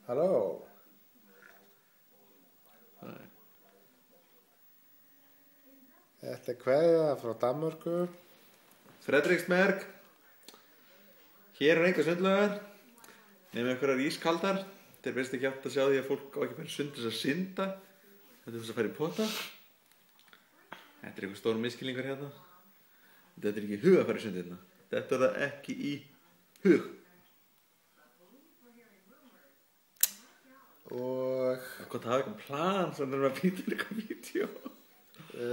Halló. Þetta kveðja frá Danmörku. Fredriksberg. Hér engar sundlaugar nema einhverjar ískaldar. Þeir veist ekki átt að sjá því að fólk á ekki fara í sund til að synda. Þetta er þess að fara í pota. Þetta er einhver stór miskilningur hérna. Þetta er ekki í hug að fara í sund hérna. Þetta er það ekki í hug. Og Hvort hafa eitthvað plan sem er að býta eitthvað vídeo. Það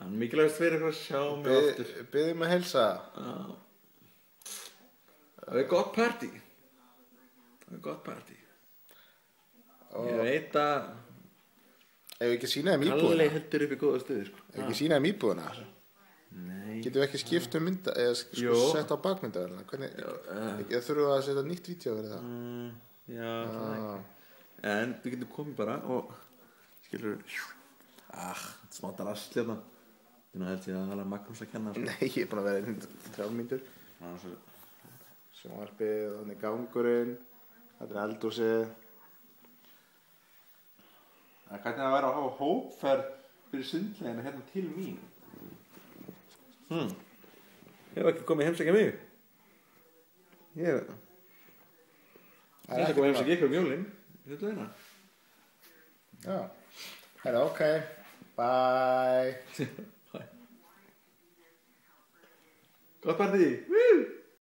er mikilvægast fyrir eitthvað að sjá mig aftur. Biðjum að heilsa. Það er gott partí. Ég veit að Ef við ekki sýna þeim íbúðina. Kalli heldur upp í góða stöðu sko. Ef við ekki sýna þeim íbúðina. Nei. Getum við ekki skipt mynda eða sett á bakmyndaverðina? Hvernig? Þurfum við að setja nýtt vídeo verið það? Já, það ekki. En við getum komið bara og skilur smá drasl hérna. Þannig held ég að það er Magnús að kenna sko. Nei, ég er búin að vera inn 3 mínútur. Sjónvarpið, þannig gangurinn. Þetta er eldhúsið. Hvernig það væri að hafa hópferð fyrir sundleginu hérna til mín? Hefur ekki komið heimsækja mig? Ég komið heimsækja ykkur jólin. Þetta er það. Já. Herra, ok. Bye. Gott partí. Woo!